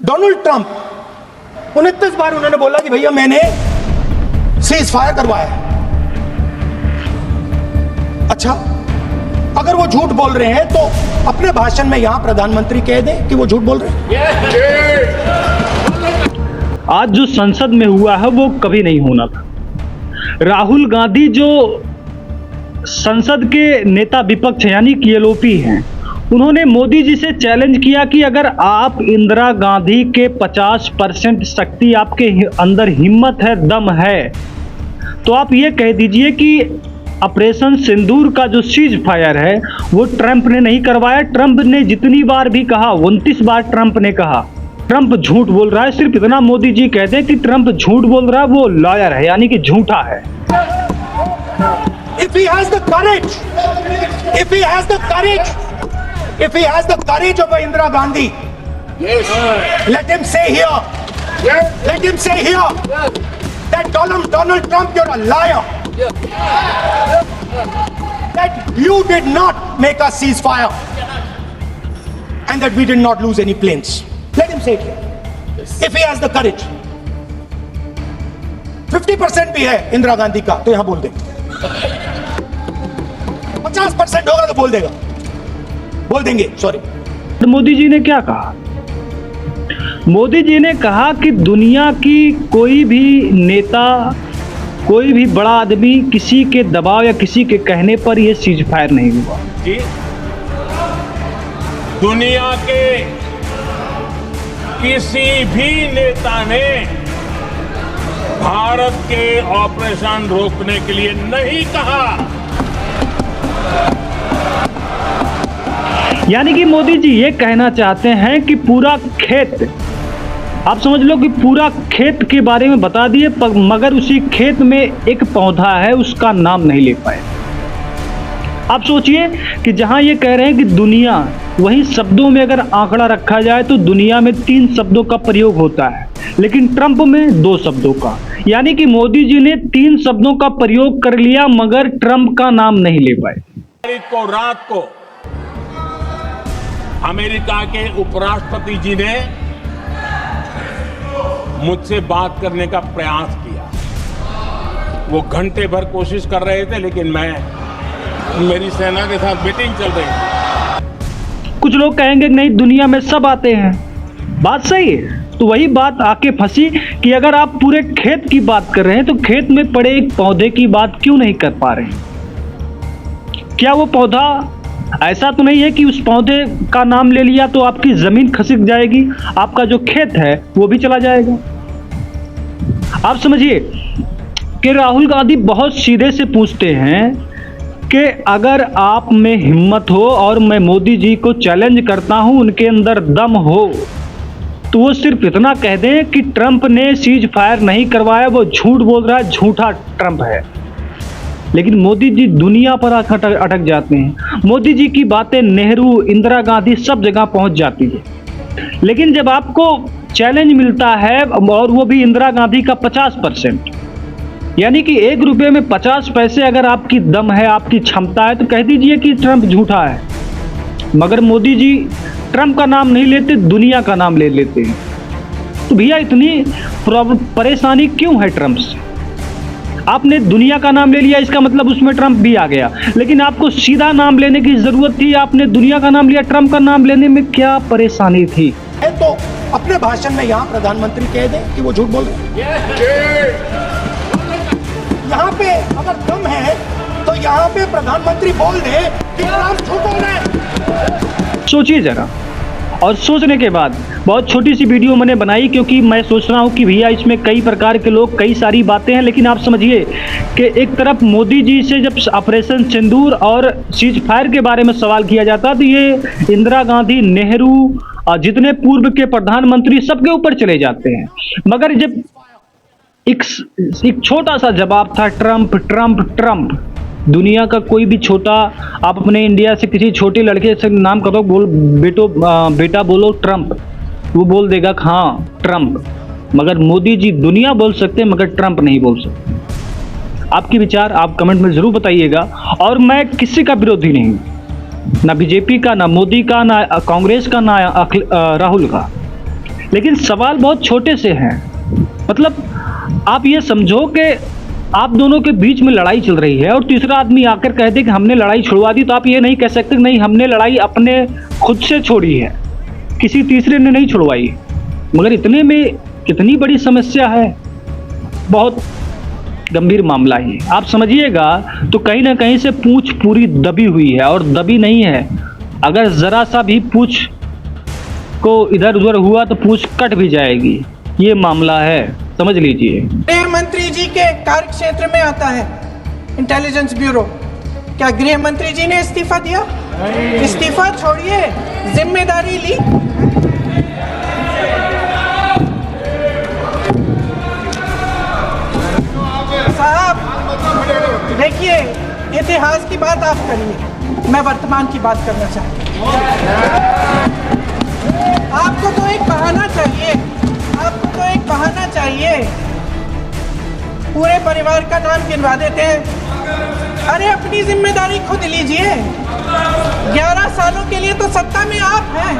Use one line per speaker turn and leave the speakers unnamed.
Donald Trump 29 बार उन्होंने बोला कि भैया मैंने सीज फायर करवाया है। अच्छा, अगर वो झूठ बोल रहे हैं तो अपने भाषण में यहां प्रधानमंत्री कह दें कि वो झूठ बोल रहे हैं।
आज जो संसद में हुआ है वो कभी नहीं होना था। राहुल गांधी जो संसद के नेता विपक्ष यानी कि एलओपी हैं, उन्होंने मोदी जी से चैलेंज किया कि अगर आप इंदिरा गांधी के 50% शक्ति आपके अंदर हिम्मत है, दम है, तो आप ये कह दीजिए कि ऑपरेशन सिंदूर का जो सीज फायर है वो ट्रंप ने नहीं करवाया। ट्रंप ने जितनी बार भी कहा, 29 बार ट्रंप ने कहा, ट्रंप झूठ बोल रहा है। सिर्फ इतना मोदी जी कहते हैं कि ट्रंप झूठ बोल रहा है, वो लॉयर है यानी कि झूठा है।
If he has the courage, if he has the courage, if he has the courage of Indira Gandhi, yes, let him say here, yes, let him say here, yes, that Donald Trump, you're a liar, yes, that you did not make a ceasefire and that we did not lose any planes. Let him say it here, yes, if he has the courage. 50% भी है इंदिरा गांधी का तो यहां बोल दे, 50% होगा तो बोल देंगे सॉरी।
तो मोदी जी ने क्या कहा? मोदी जी ने कहा कि दुनिया की कोई भी नेता, कोई भी बड़ा आदमी किसी के दबाव या किसी के कहने पर यह सीज फायर नहीं हुआ।
जी, दुनिया के किसी भी नेता ने भारत के ऑपरेशन रोकने के लिए नहीं कहा।
यानी कि मोदी जी ये कहना चाहते हैं कि पूरा खेत, आप समझ लो कि पूरा खेत के बारे में बता दिए, मगर उसी खेत में एक पौधा है उसका नाम नहीं ले पाए। आप सोचिए कि जहां ये कह रहे हैं कि दुनिया, वही शब्दों में अगर आंकड़ा रखा जाए तो दुनिया में 3 शब्दों का प्रयोग होता है, लेकिन ट्रंप में 2 शब्दों का। यानी कि मोदी जी ने 3 शब्दों का प्रयोग कर लिया मगर ट्रंप का नाम नहीं ले पाए।
को रात को अमेरिका के उपराष्ट्रपति जी ने मुझसे बात करने का प्रयास किया। वो घंटे भर कोशिश कर रहे थे, लेकिन मेरी सेना के साथ मीटिंग चल रही थी।
कुछ लोग कहेंगे नहीं, दुनिया में सब आते हैं, बात सही है। तो वही बात आके फंसी कि अगर आप पूरे खेत की बात कर रहे हैं तो खेत में पड़े एक पौधे की बात क्यों नहीं कर पा रहे हैं? क्या वो पौधा ऐसा तो नहीं है कि उस पौधे का नाम ले लिया तो आपकी जमीन खिसक जाएगी, आपका जो खेत है वो भी चला जाएगा। आप समझिए कि राहुल गांधी बहुत सीधे से पूछते हैं कि अगर आप में हिम्मत हो और मैं मोदी जी को चैलेंज करता हूं, उनके अंदर दम हो, तो वो सिर्फ इतना कह दें कि ट्रंप ने सीज फायर नहीं करवाया, वो झूठ बोल रहा है, झूठा ट्रंप है। लेकिन मोदी जी दुनिया पर अटक जाते हैं। मोदी जी की बातें नेहरू, इंदिरा गांधी सब जगह पहुंच जाती है, लेकिन जब आपको चैलेंज मिलता है और वो भी इंदिरा गांधी का 50%, यानी कि 1 रुपये में 50 पैसे अगर आपकी दम है, आपकी क्षमता है, तो कह दीजिए कि ट्रंप झूठा है। मगर मोदी जी ट्रंप का नाम नहीं लेते, दुनिया का नाम ले लेते हैं। तो भैया इतनी परेशानी क्यों है ट्रंप से? आपने दुनिया का नाम ले लिया, इसका मतलब उसमें ट्रंप भी आ गया, लेकिन आपको सीधा नाम लेने की जरूरत थी, आपने दुनिया का नाम लिया, ट्रंप का नाम लेने में क्या परेशानी थी?
तो अपने भाषण में यहां प्रधानमंत्री कह दें कि वो झूठ बोल रहे हैं। यहां पे अगर दम है तो यहां पे प्रधानमंत्री बोल दे कि ट्रंप झूठ बोल रहे हैं।
सोचिए जरा, और सोचने के बाद बहुत छोटी सी वीडियो मैंने बनाई, क्योंकि मैं सोच रहा हूँ कि भैया इसमें कई प्रकार के लोग, कई सारी बातें हैं। लेकिन आप समझिए कि एक तरफ मोदी जी से जब ऑपरेशन सिंदूर और सीज फायर के बारे में सवाल किया जाता तो ये इंदिरा गांधी, नेहरू और जितने पूर्व के प्रधानमंत्री सबके ऊपर चले जाते हैं। मगर जब एक छोटा सा जवाब था, ट्रंप ट्रंप ट्रंप, दुनिया का कोई भी छोटा, आप अपने इंडिया से किसी छोटे लड़के से नाम करो, बेटा बोलो ट्रंप, वो बोल देगा हाँ ट्रंप। मगर मोदी जी दुनिया बोल सकते हैं मगर ट्रंप नहीं बोल सकते। आपके विचार आप कमेंट में जरूर बताइएगा। और मैं किसी का विरोधी नहीं, ना बीजेपी का, ना मोदी का, ना कांग्रेस का, ना राहुल का। लेकिन सवाल बहुत छोटे से हैं। मतलब आप ये समझो कि आप दोनों के बीच में लड़ाई चल रही है और तीसरा आदमी आकर कह दे कि हमने लड़ाई छुड़वा दी, तो आप ये नहीं कह सकते कि नहीं, हमने लड़ाई अपने खुद से छोड़ी है, किसी तीसरे ने नहीं छुड़वाई। मगर इतने में कितनी बड़ी समस्या है, बहुत गंभीर मामला ही। आप समझिएगा तो कहीं ना कहीं से पूंछ पूरी दबी हुई है, और दबी नहीं है, अगर ज़रा सा भी पूंछ को इधर उधर हुआ तो पूंछ कट भी जाएगी। ये मामला है, समझ लीजिए।
गृह मंत्री जी के कार्य क्षेत्र में आता है इंटेलिजेंस ब्यूरो। क्या गृह मंत्री जी ने इस्तीफा दिया? इस्तीफा छोड़िए, जिम्मेदारी ली। साहब देखिए, इतिहास की बात आप करिए, मैं वर्तमान की बात करना चाहता हूँ। आपको तो एक बहाना चाहिए, आपको तो एक बहाना चाहिए। पूरे परिवार का नाम गिनवा देते हैं। अरे अपनी जिम्मेदारी खुद लीजिए। 11 सालों के लिए तो सत्ता में आप हैं।